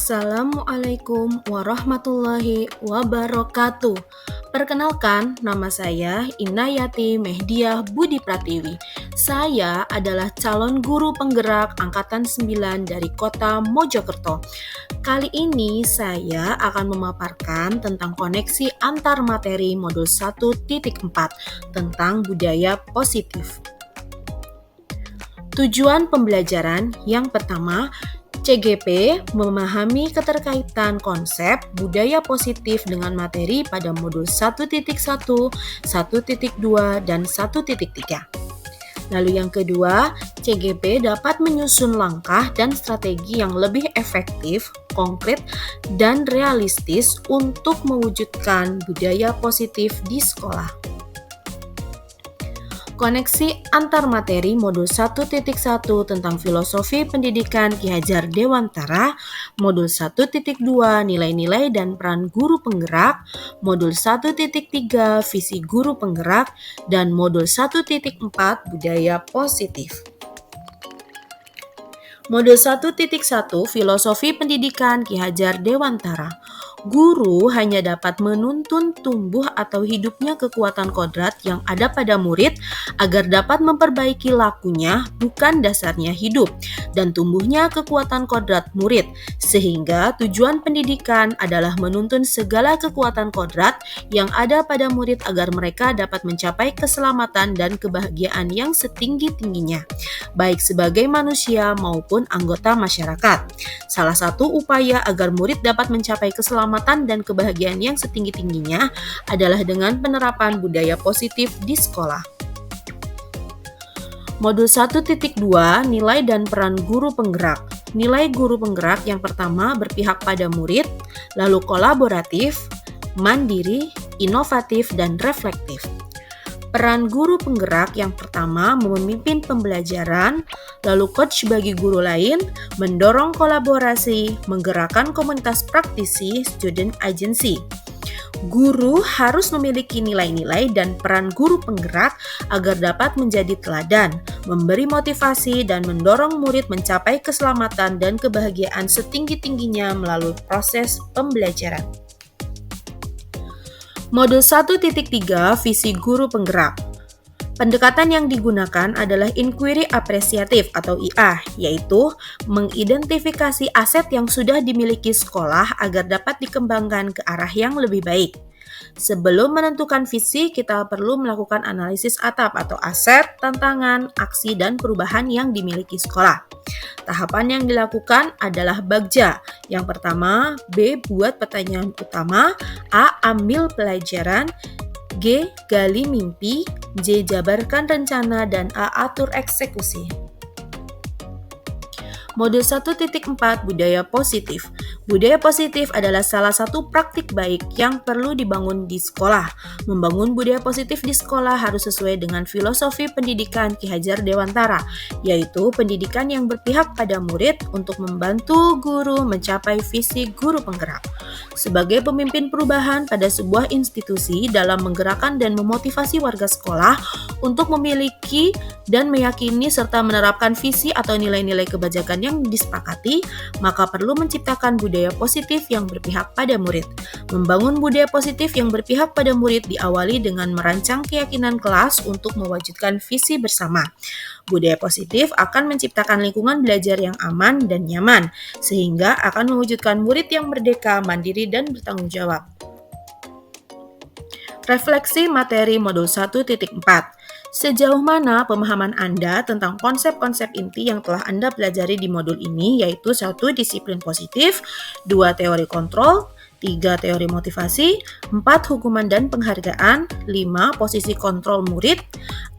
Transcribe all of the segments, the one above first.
Assalamualaikum warahmatullahi wabarakatuh. Perkenalkan, nama saya Inayati Mehdiah Budi Pratiwi. Saya adalah calon guru penggerak Angkatan 9 dari Kota Mojokerto. Kali ini saya akan memaparkan tentang koneksi antar materi modul 1.4 tentang budaya positif. Tujuan pembelajaran yang pertama, CGP memahami keterkaitan konsep budaya positif dengan materi pada modul 1.1, 1.2, dan 1.3. Lalu yang kedua, CGP dapat menyusun langkah dan strategi yang lebih efektif, konkret, dan realistis untuk mewujudkan budaya positif di sekolah. Koneksi antar materi modul 1.1 tentang filosofi pendidikan Ki Hajar Dewantara, modul 1.2 nilai-nilai dan peran guru penggerak, modul 1.3 visi guru penggerak, dan modul 1.4 budaya positif. Modul 1.1 Filosofi Pendidikan Ki Hajar Dewantara. Guru hanya dapat menuntun tumbuh atau hidupnya kekuatan kodrat yang ada pada murid agar dapat memperbaiki lakunya, bukan dasarnya hidup, dan tumbuhnya kekuatan kodrat murid, sehingga tujuan pendidikan adalah menuntun segala kekuatan kodrat yang ada pada murid agar mereka dapat mencapai keselamatan dan kebahagiaan yang setinggi-tingginya, baik sebagai manusia maupun anggota masyarakat. Salah satu upaya agar murid dapat mencapai keselamatan dan kebahagiaan yang setinggi-tingginya adalah dengan penerapan budaya positif di sekolah. Modul 1.2 Nilai dan peran guru penggerak. Nilai guru penggerak yang pertama berpihak pada murid, lalu kolaboratif, mandiri, inovatif, dan reflektif. Peran guru penggerak yang pertama memimpin pembelajaran, lalu coach bagi guru lain, mendorong kolaborasi, menggerakkan komunitas praktisi, student agency. Guru harus memiliki nilai-nilai dan peran guru penggerak agar dapat menjadi teladan, memberi motivasi dan mendorong murid mencapai keselamatan dan kebahagiaan setinggi-tingginya melalui proses pembelajaran. Modul 1.3 Visi Guru Penggerak. Pendekatan yang digunakan adalah inquiry apresiatif atau IA, yaitu mengidentifikasi aset yang sudah dimiliki sekolah agar dapat dikembangkan ke arah yang lebih baik. Sebelum menentukan visi, kita perlu melakukan analisis atap atau aset, tantangan, aksi, dan perubahan yang dimiliki sekolah. Tahapan yang dilakukan adalah bagja. Yang pertama, B. Buat pertanyaan utama, A. Ambil pelajaran, G. Gali mimpi, J. Jabarkan rencana, dan A. Atur eksekusi. Modul 1.4 Budaya Positif. Budaya positif adalah salah satu praktik baik yang perlu dibangun di sekolah. Membangun budaya positif di sekolah harus sesuai dengan filosofi pendidikan Ki Hajar Dewantara, yaitu pendidikan yang berpihak pada murid untuk membantu guru mencapai visi guru penggerak. Sebagai pemimpin perubahan pada sebuah institusi dalam menggerakkan dan memotivasi warga sekolah untuk memiliki dan meyakini serta menerapkan visi atau nilai-nilai kebijakan yang disepakati, maka perlu menciptakan budaya positif yang berpihak pada murid. Membangun budaya positif yang berpihak pada murid diawali dengan merancang keyakinan kelas untuk mewujudkan visi bersama. Budaya positif akan menciptakan lingkungan belajar yang aman dan nyaman, sehingga akan mewujudkan murid yang merdeka, mandiri, dan bertanggung jawab. Refleksi materi modul 1.4. Sejauh mana pemahaman Anda tentang konsep-konsep inti yang telah Anda pelajari di modul ini, yaitu 1. Disiplin positif, 2. Teori kontrol, 3. Teori motivasi, 4. Hukuman dan penghargaan, 5. Posisi kontrol murid,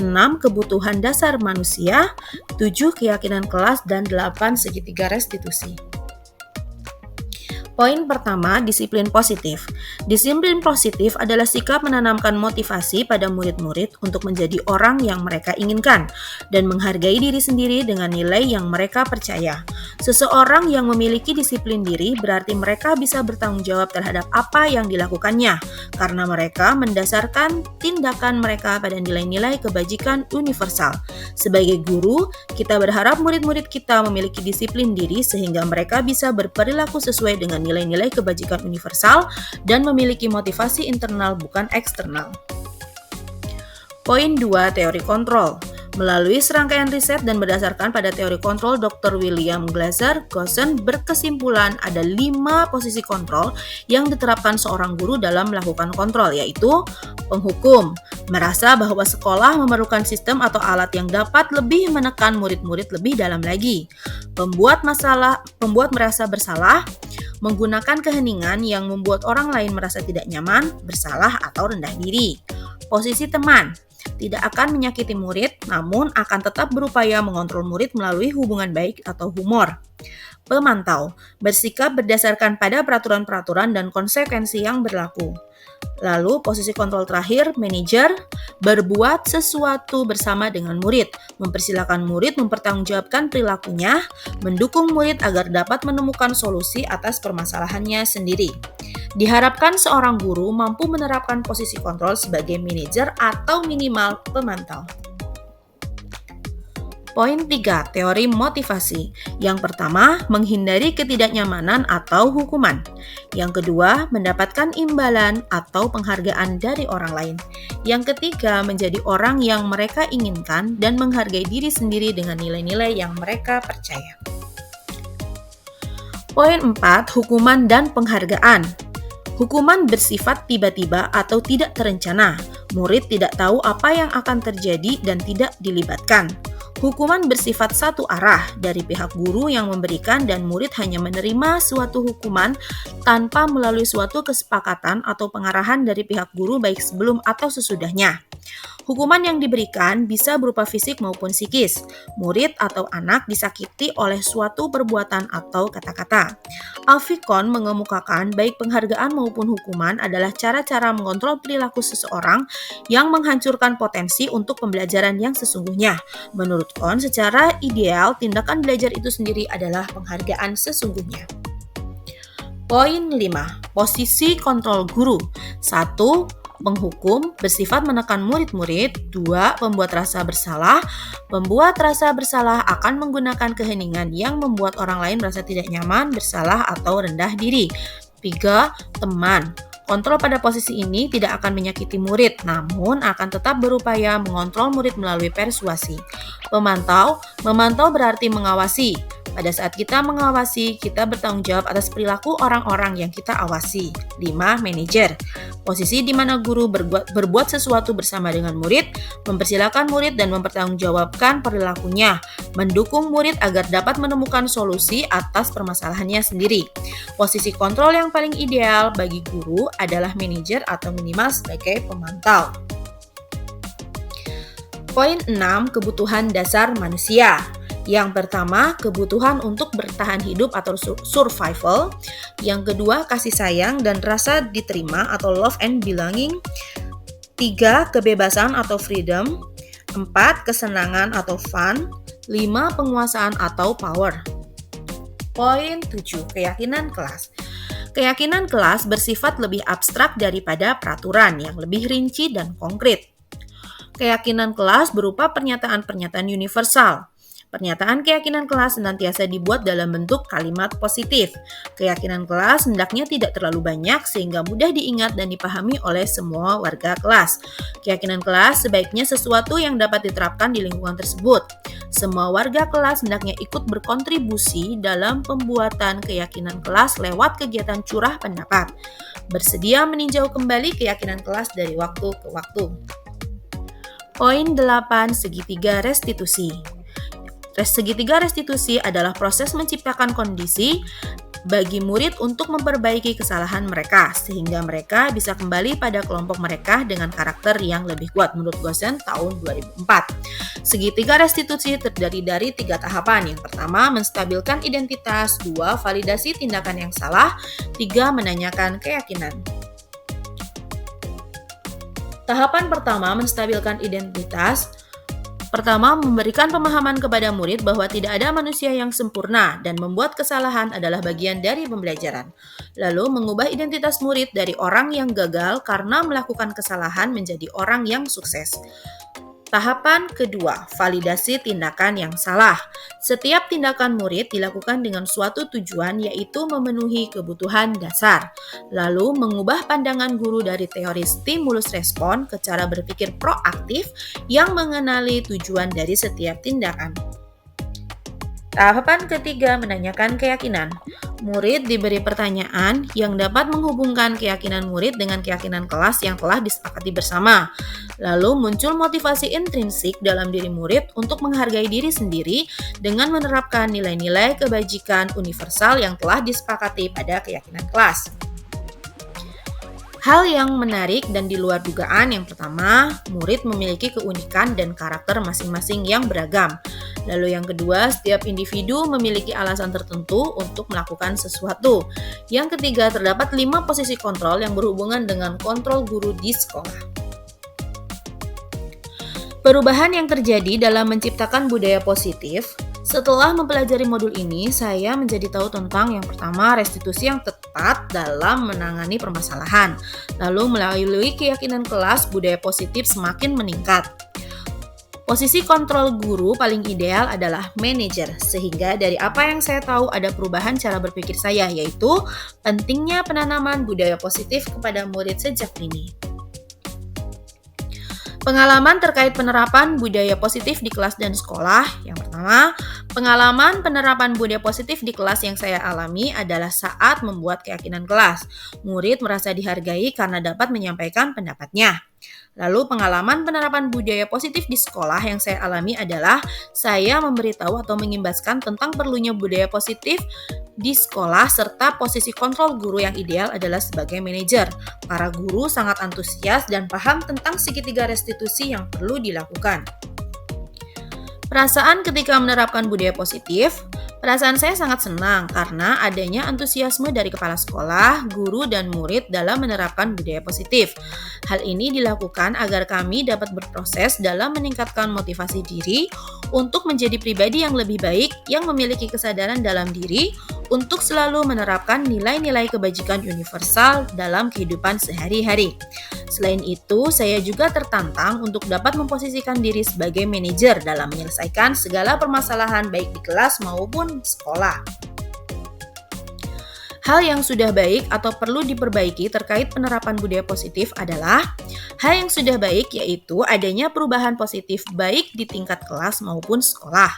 6. Kebutuhan dasar manusia, 7. Keyakinan kelas, dan 8. Segitiga restitusi. Poin pertama, disiplin positif. Disiplin positif adalah sikap menanamkan motivasi pada murid-murid untuk menjadi orang yang mereka inginkan dan menghargai diri sendiri dengan nilai yang mereka percaya. Seseorang yang memiliki disiplin diri berarti mereka bisa bertanggung jawab terhadap apa yang dilakukannya karena mereka mendasarkan tindakan mereka pada nilai-nilai kebajikan universal. Sebagai guru, kita berharap murid-murid kita memiliki disiplin diri sehingga mereka bisa berperilaku sesuai dengan nilai-nilai kebajikan universal dan memiliki motivasi internal bukan eksternal. Poin 2, teori kontrol. Melalui serangkaian riset dan berdasarkan pada teori kontrol, Dr. William Glasser-Gossen berkesimpulan ada 5 posisi kontrol yang diterapkan seorang guru dalam melakukan kontrol, yaitu penghukum, merasa bahwa sekolah memerlukan sistem atau alat yang dapat lebih menekan murid-murid lebih dalam lagi, pembuat merasa bersalah, menggunakan keheningan yang membuat orang lain merasa tidak nyaman, bersalah, atau rendah diri. Posisi teman, tidak akan menyakiti murid, namun akan tetap berupaya mengontrol murid melalui hubungan baik atau humor. Pemantau, bersikap berdasarkan pada peraturan-peraturan dan konsekuensi yang berlaku. Lalu posisi kontrol terakhir, manajer, berbuat sesuatu bersama dengan murid, mempersilahkan murid mempertanggungjawabkan perilakunya, mendukung murid agar dapat menemukan solusi atas permasalahannya sendiri. Diharapkan seorang guru mampu menerapkan posisi kontrol sebagai manajer atau minimal pemantau. Poin 3, teori motivasi. Yang pertama, menghindari ketidaknyamanan atau hukuman. Yang kedua, mendapatkan imbalan atau penghargaan dari orang lain. Yang ketiga, menjadi orang yang mereka inginkan dan menghargai diri sendiri dengan nilai-nilai yang mereka percaya. Poin 4, hukuman dan penghargaan. Hukuman bersifat tiba-tiba atau tidak terencana. Murid tidak tahu apa yang akan terjadi dan tidak dilibatkan. Hukuman bersifat satu arah dari pihak guru yang memberikan dan murid hanya menerima suatu hukuman tanpa melalui suatu kesepakatan atau pengarahan dari pihak guru baik sebelum atau sesudahnya. Hukuman yang diberikan bisa berupa fisik maupun psikis. Murid atau anak disakiti oleh suatu perbuatan atau kata-kata. Alfikon mengemukakan baik penghargaan maupun hukuman adalah cara-cara mengontrol perilaku seseorang yang menghancurkan potensi untuk pembelajaran yang sesungguhnya. Menurut Kohn, secara ideal tindakan belajar itu sendiri adalah penghargaan sesungguhnya. Poin 5. Posisi kontrol guru. 1. Menghukum, bersifat menekan murid-murid. 2. Membuat rasa bersalah. Membuat rasa bersalah akan menggunakan keheningan yang membuat orang lain merasa tidak nyaman, bersalah, atau rendah diri. 3. Teman. Kontrol pada posisi ini tidak akan menyakiti murid, namun akan tetap berupaya mengontrol murid melalui persuasi. Pemantau berarti mengawasi. Pada saat kita mengawasi, kita bertanggung jawab atas perilaku orang-orang yang kita awasi. 5. Manajer. Posisi di mana guru berbuat sesuatu bersama dengan murid, mempersilahkan murid dan mempertanggungjawabkan perilakunya, mendukung murid agar dapat menemukan solusi atas permasalahannya sendiri. Posisi kontrol yang paling ideal bagi guru adalah manajer atau minimal sebagai pemantau. Poin 6, kebutuhan dasar manusia. Yang pertama, kebutuhan untuk bertahan hidup atau survival. Yang kedua, kasih sayang dan rasa diterima atau love and belonging. 3. Kebebasan atau freedom. 4. Kesenangan atau fun. 5. Penguasaan atau power. Poin 7, keyakinan kelas. Keyakinan kelas bersifat lebih abstrak daripada peraturan yang lebih rinci dan konkret. Keyakinan kelas berupa pernyataan-pernyataan universal. Pernyataan keyakinan kelas senantiasa dibuat dalam bentuk kalimat positif. Keyakinan kelas hendaknya tidak terlalu banyak sehingga mudah diingat dan dipahami oleh semua warga kelas. Keyakinan kelas sebaiknya sesuatu yang dapat diterapkan di lingkungan tersebut. Semua warga kelas hendaknya ikut berkontribusi dalam pembuatan keyakinan kelas lewat kegiatan curah pendapat. Bersedia meninjau kembali keyakinan kelas dari waktu ke waktu. Poin 8, segitiga restitusi. Segitiga restitusi adalah proses menciptakan kondisi bagi murid untuk memperbaiki kesalahan mereka sehingga mereka bisa kembali pada kelompok mereka dengan karakter yang lebih kuat menurut Gosen tahun 2004. Segitiga restitusi terdiri dari 3 tahapan. Yang pertama, menstabilkan identitas. 2, validasi tindakan yang salah. 3, menanyakan keyakinan. Tahapan pertama, menstabilkan identitas. Pertama, memberikan pemahaman kepada murid bahwa tidak ada manusia yang sempurna dan membuat kesalahan adalah bagian dari pembelajaran. Lalu, mengubah identitas murid dari orang yang gagal karena melakukan kesalahan menjadi orang yang sukses. Tahapan kedua, validasi tindakan yang salah. Setiap tindakan murid dilakukan dengan suatu tujuan, yaitu memenuhi kebutuhan dasar. Lalu, mengubah pandangan guru dari teori stimulus respon ke cara berpikir proaktif yang mengenali tujuan dari setiap tindakan. Tahapan ketiga, menanyakan keyakinan. Murid diberi pertanyaan yang dapat menghubungkan keyakinan murid dengan keyakinan kelas yang telah disepakati bersama. Lalu muncul motivasi intrinsik dalam diri murid untuk menghargai diri sendiri dengan menerapkan nilai-nilai kebajikan universal yang telah disepakati pada keyakinan kelas. Hal yang menarik dan di luar dugaan yang pertama, murid memiliki keunikan dan karakter masing-masing yang beragam. Lalu yang kedua, setiap individu memiliki alasan tertentu untuk melakukan sesuatu. Yang ketiga, terdapat 5 posisi kontrol yang berhubungan dengan kontrol guru di sekolah. Perubahan yang terjadi dalam menciptakan budaya positif. Setelah mempelajari modul ini, saya menjadi tahu tentang yang pertama, restitusi yang tepat dalam menangani permasalahan. Lalu melalui keyakinan kelas, budaya positif semakin meningkat. Posisi kontrol guru paling ideal adalah manajer, sehingga dari apa yang saya tahu ada perubahan cara berpikir saya, yaitu pentingnya penanaman budaya positif kepada murid sejak dini. Pengalaman terkait penerapan budaya positif di kelas dan sekolah. Yang pertama, pengalaman penerapan budaya positif di kelas yang saya alami adalah saat membuat keyakinan kelas. Murid merasa dihargai karena dapat menyampaikan pendapatnya. Lalu pengalaman penerapan budaya positif di sekolah yang saya alami adalah saya memberitahu atau mengimbaskan tentang perlunya budaya positif di sekolah serta posisi kontrol guru yang ideal adalah sebagai manajer. Para guru sangat antusias dan paham tentang segitiga restitusi yang perlu dilakukan. Perasaan ketika menerapkan budaya positif. Perasaan saya sangat senang karena adanya antusiasme dari kepala sekolah, guru, dan murid dalam menerapkan budaya positif. Hal ini dilakukan agar kami dapat berproses dalam meningkatkan motivasi diri untuk menjadi pribadi yang lebih baik yang memiliki kesadaran dalam diri untuk selalu menerapkan nilai-nilai kebajikan universal dalam kehidupan sehari-hari. Selain itu, saya juga tertantang untuk dapat memposisikan diri sebagai manajer dalam menyelesaikan segala permasalahan baik di kelas maupun sekolah. Hal yang sudah baik atau perlu diperbaiki terkait penerapan budaya positif adalah hal yang sudah baik yaitu adanya perubahan positif baik di tingkat kelas maupun sekolah.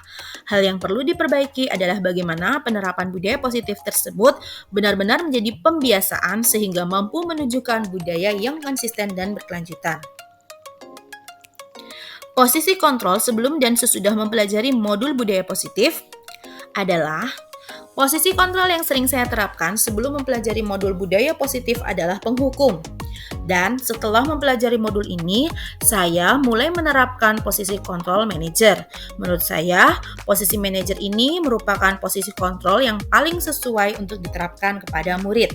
Hal yang perlu diperbaiki adalah bagaimana penerapan budaya positif tersebut benar-benar menjadi pembiasaan sehingga mampu menunjukkan budaya yang konsisten dan berkelanjutan. Posisi kontrol sebelum dan sesudah mempelajari modul budaya positif adalah posisi kontrol yang sering saya terapkan sebelum mempelajari modul budaya positif adalah penghukum. Dan setelah mempelajari modul ini, saya mulai menerapkan posisi kontrol manajer. Menurut saya, posisi manajer ini merupakan posisi kontrol yang paling sesuai untuk diterapkan kepada murid.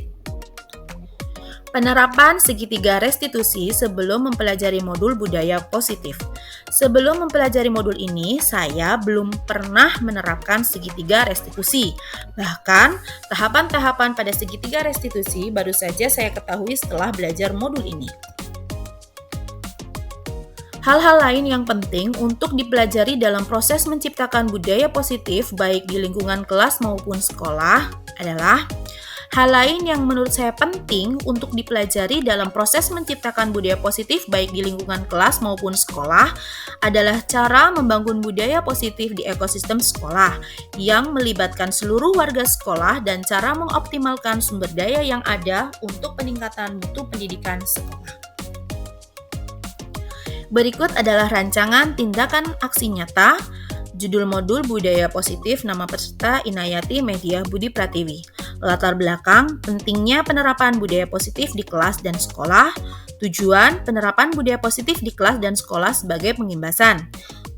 Penerapan segitiga restitusi sebelum mempelajari modul budaya positif. Sebelum mempelajari modul ini, saya belum pernah menerapkan segitiga restitusi. Bahkan, tahapan-tahapan pada segitiga restitusi baru saja saya ketahui setelah belajar modul ini. Hal-hal lain yang penting untuk dipelajari dalam proses menciptakan budaya positif baik di lingkungan kelas maupun sekolah adalah hal lain yang menurut saya penting untuk dipelajari dalam proses menciptakan budaya positif baik di lingkungan kelas maupun sekolah adalah cara membangun budaya positif di ekosistem sekolah yang melibatkan seluruh warga sekolah dan cara mengoptimalkan sumber daya yang ada untuk peningkatan mutu pendidikan sekolah. Berikut adalah rancangan tindakan aksi nyata Judul modul Budaya Positif, nama peserta Inayati Media Budi Pratiwi. Latar belakang, pentingnya penerapan budaya positif di kelas dan sekolah. Tujuan, penerapan budaya positif di kelas dan sekolah sebagai pengimbasan.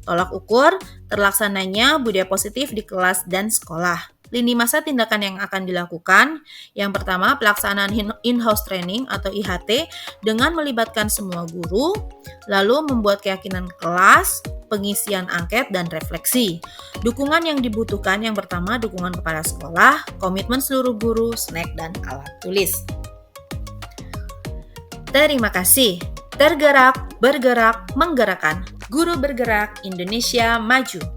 Tolak ukur, terlaksananya budaya positif di kelas dan sekolah. Lini masa tindakan yang akan dilakukan. Yang pertama, pelaksanaan in-house training atau IHT dengan melibatkan semua guru, lalu membuat keyakinan kelas, pengisian angket, dan refleksi. Dukungan yang dibutuhkan yang pertama, dukungan kepala sekolah, komitmen seluruh guru, snack, dan alat tulis. Terima kasih. Tergerak, bergerak, menggerakkan. Guru bergerak, Indonesia maju.